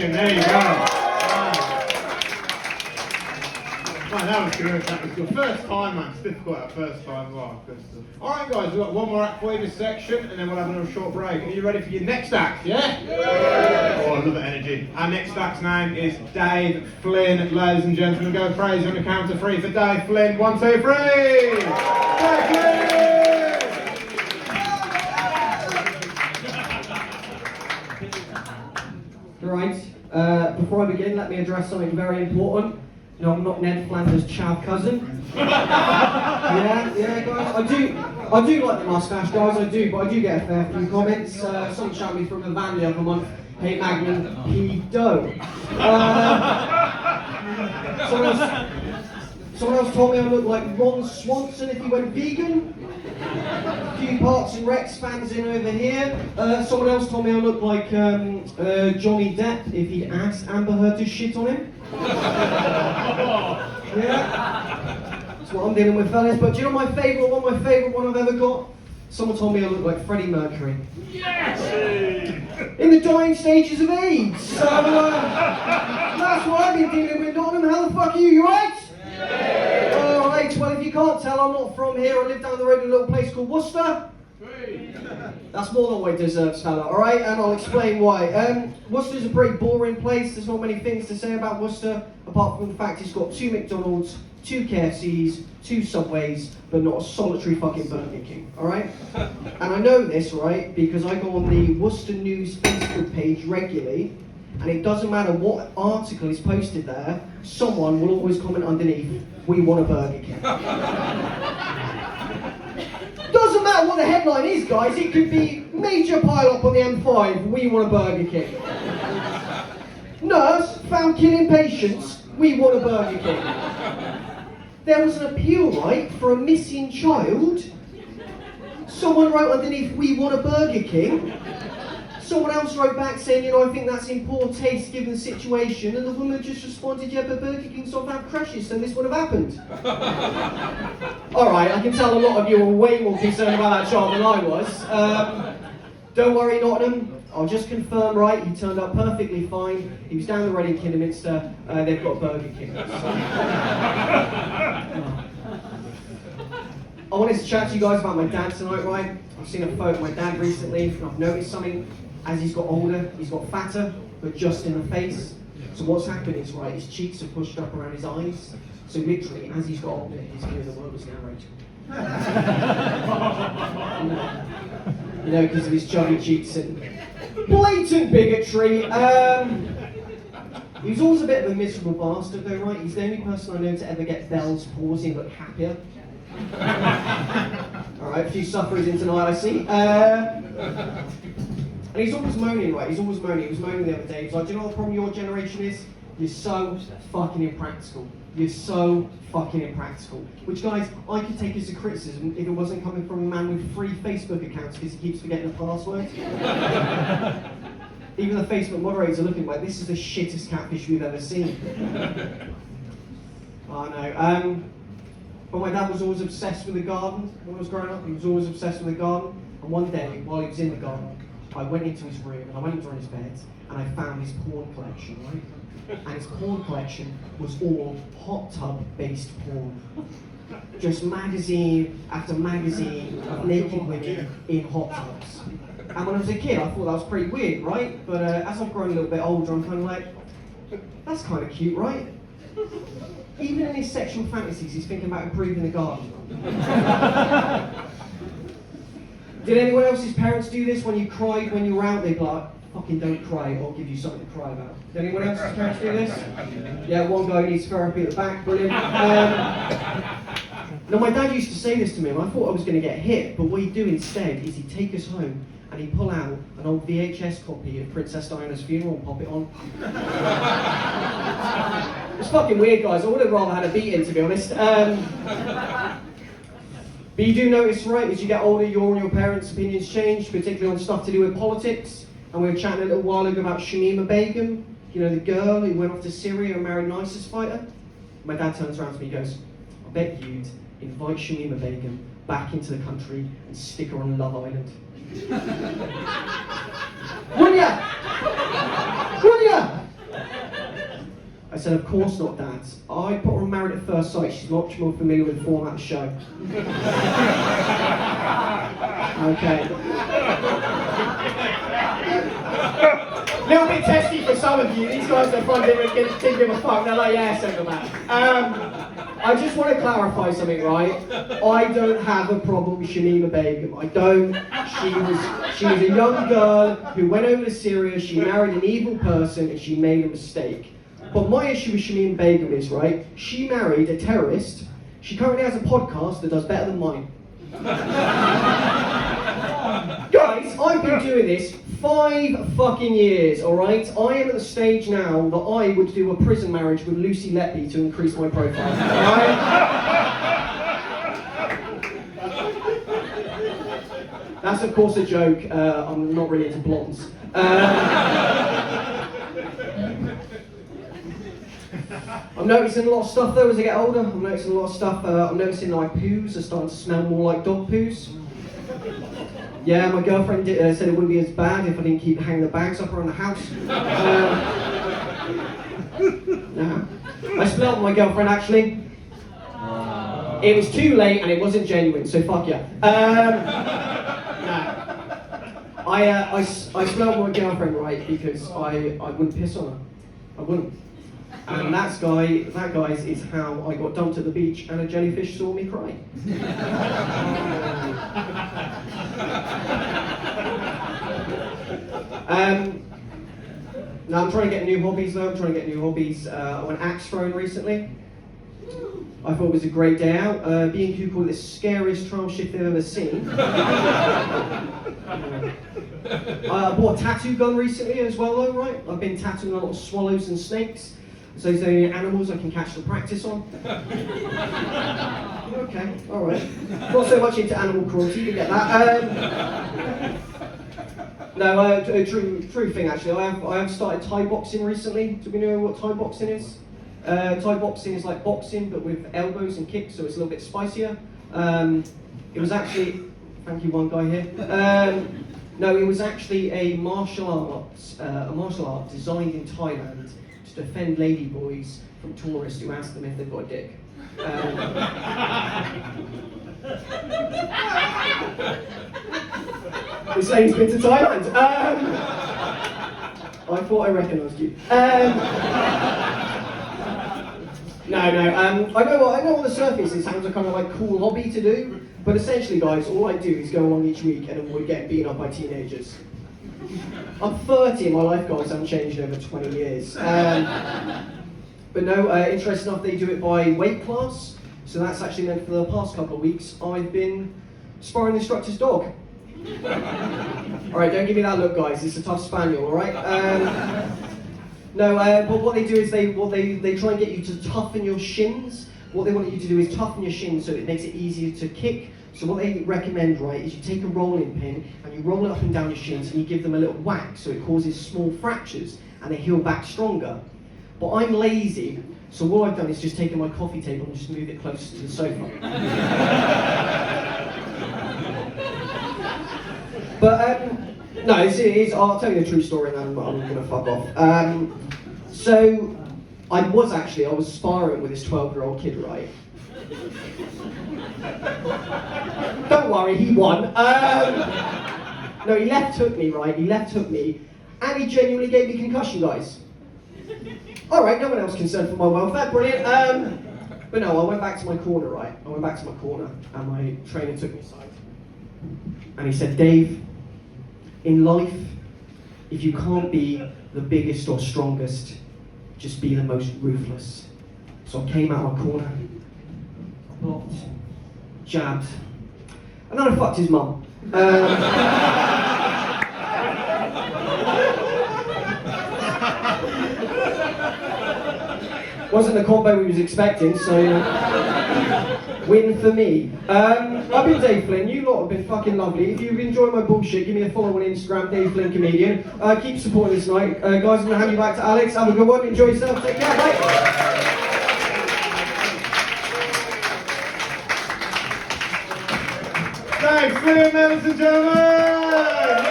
There you go. Man, that was good. That was good. First time, man. It's difficult that first time. Wow, good stuff. Alright, guys, we've got one more act for you this section, and then we'll have another short break. Are you ready for your next act? Yeah? Yeah. Oh, I love the energy. Our next act's name is Dave Flynn. Ladies and gentlemen, go crazy on the count of three for Dave Flynn. 1, 2, 3. Dave Flynn! Right, before I begin, let me address something very important. No, I'm not Ned Flanders' child cousin. yeah, guys, I do like the mustache, guys, I do, but I do get a fair few comments. Someone shouted me from the van the other month, hey Magnum, pedo. Someone else told me I look like Ron Swanson if he went vegan. A few Parks and Recs fans in over here. Someone else told me I look like Johnny Depp if he'd asked Amber Heard to shit on him. Yeah, that's what I'm dealing with, fellas. But do you know my favourite one I've ever got? Someone told me I look like Freddie Mercury. Yes! In the dying stages of AIDS. So that's what I've been dealing with, Nottingham. How the fuck are you? You right? Alright, well if you can't tell, I'm not from here. I live down the road in a little place called Worcester. That's more than what it deserves, fella, alright? And I'll explain why. Worcester's a pretty boring place. There's not many things to say about Worcester, apart from the fact it's got 2 McDonald's, 2 KFCs, 2 Subways, but not a solitary fucking Burger King, alright? And I know this, right, because I go on the Worcester News Facebook page regularly, and it doesn't matter what article is posted there, someone will always comment underneath, we want a Burger King. Doesn't matter what the headline is, guys, it could be major pile-up on the M5, we want a Burger King. Nurse found killing patients, we want a Burger King. There was an appeal, right, for a missing child. Someone wrote underneath, we want a Burger King. Someone else wrote back saying, you know, I think that's in poor taste given the situation, and the woman just responded, yeah, but Burger King stopped having crashes, so this would have happened. Alright, I can tell a lot of you are way more concerned about that child than I was. Don't worry, Nottingham, I'll just confirm, right, he turned out perfectly fine. He was down the road in Kidderminster, they've got Burger King. I wanted to chat to you guys about my dad tonight, right? I've seen a photo of my dad recently, and I've noticed something. As he's got older, he's got fatter, but just in the face. So what's happened is, right, his cheeks are pushed up around his eyes. So literally, as he's got older, his view of the world is narrowed. You know, because of his chubby cheeks and blatant bigotry. He was always a bit of a miserable bastard though, right? He's the only person I know to ever get Bell's palsy and look happier. Alright, a few sufferers in tonight, I see. And he's always moaning, right? He's always moaning. He was moaning the other day. He's like, do you know what the problem your generation is? You're so fucking impractical. You're so fucking impractical. Which, guys, I could take as a criticism if it wasn't coming from a man with 3 Facebook accounts because he keeps forgetting the password. Even the Facebook moderators are looking like, this is the shittest catfish we've ever seen. I know. But my dad was always obsessed with the garden. When I was growing up, he was always obsessed with the garden. And one day, while he was in the garden, I went into his room and I went into his bed and I found his porn collection, right? And his porn collection was all hot tub based porn. Just magazine after magazine of naked women in hot tubs. And when I was a kid, I thought that was pretty weird, right? But as I've grown a little bit older, I'm kind of like, that's kind of cute, right? Even in his sexual fantasies, he's thinking about improving the garden. Did anyone else's parents do this when you cried when you were out? They'd be like, fucking don't cry, or I'll give you something to cry about. Did anyone else's parents do this? Yeah, one guy needs therapy at the back, brilliant. Now my dad used to say this to me, and I thought I was going to get hit, but what he'd do instead is he'd take us home and he'd pull out an old VHS copy of Princess Diana's funeral and pop it on. It's fucking weird, guys. I would have rather had a beating, to be honest. But you do notice, right, as you get older, your and your parents' opinions change, particularly on stuff to do with politics. And we were chatting a little while ago about Shamima Begum, you know, the girl who went off to Syria and married an ISIS fighter. My dad turns around to me and goes, I bet you'd invite Shamima Begum back into the country and stick her on Love Island. Wouldn't ya? Wouldn't ya? I said, of course not, Dad. I put her on Married at First Sight. She's much more familiar with the format of the show. Okay. Little bit testy for some of you. These guys don't find it didn't give a fuck. They're like, yeah, send them out. I just want to clarify something, right? I don't have a problem with Shamima Begum. I don't. She was a young girl who went over to Syria. She married an evil person and she made a mistake. But my issue with Shamima Begum is, right, she married a terrorist. She currently has a podcast that does better than mine. Guys, I've been doing this 5 fucking years, alright? I am at the stage now that I would do a prison marriage with Lucy Letby to increase my profile, alright? That's of course a joke. I'm not really into blondes. I'm noticing a lot of stuff though as I get older. I'm noticing a lot of stuff. I'm noticing like poos are starting to smell more like dog poos. Yeah, my girlfriend said it wouldn't be as bad if I didn't keep hanging the bags up around the house. Nah. I split up with my girlfriend actually. It was too late and it wasn't genuine, so fuck yeah. Nah. I split up with my girlfriend, right, because I wouldn't piss on her. I wouldn't. And that, guys, is how I got dumped at the beach and a jellyfish saw me cry. Now I'm trying to get new hobbies though. I went axe throwing recently. I thought it was a great day out. B&Q called it the scariest trial shift they've ever seen. I bought a tattoo gun recently as well though, right? I've been tattooing a lot of swallows and snakes. So is there any animals I can catch the practice on? Okay, alright. Not so much into animal cruelty, you get that. No, true thing actually. I have started Thai boxing recently. Do we know what Thai boxing is? Thai boxing is like boxing but with elbows and kicks, so it's a little bit spicier. It was actually, thank you one guy here. No, it was actually a martial art designed in Thailand to defend ladyboys from tourists who ask them if they've got a dick. This lady's been to Thailand. I thought I recognised you. No. I know on the surface it sounds a kind of like cool hobby to do, but essentially, guys, all I do is go along each week and avoid getting beaten up by teenagers. I'm 30 and my life goals haven't changed over 20 years. But no, interesting enough, they do it by weight class. So that's actually meant for the past couple of weeks, I've been sparring the instructor's dog. Alright, don't give me that look, guys. It's a tough spaniel, alright? But what they do is they try and get you to toughen your shins. What they want you to do is toughen your shins so it makes it easier to kick. So what they recommend, right, is you take a rolling pin and you roll it up and down your shins and you give them a little whack so it causes small fractures and they heal back stronger. But I'm lazy, so what I've done is just taken my coffee table and just moved it closer to the sofa. But no, I'll tell you a true story and then I'm going to fuck off. So I was sparring with this 12-year-old kid, right? Don't worry, he won. No, he left hook me, right? And he genuinely gave me concussion, guys. Alright, no one else concerned for my welfare, brilliant. But no, I went back to my corner, right? And my trainer took me aside. And he said, Dave, in life, if you can't be the biggest or strongest, just be the most ruthless. So I came out of my corner, blocked, jabbed, and then I fucked his mum. Wasn't the combo we was expecting, so win for me. I've been Dave Flynn, you lot have been fucking lovely. If you've enjoyed my bullshit, give me a follow on Instagram, Dave Flynn Comedian. Keep supporting this night. Guys, I'm going to hand you back to Alex. Have a good one, enjoy yourself, take care, bye. Thanks, Flynn, ladies and gentlemen!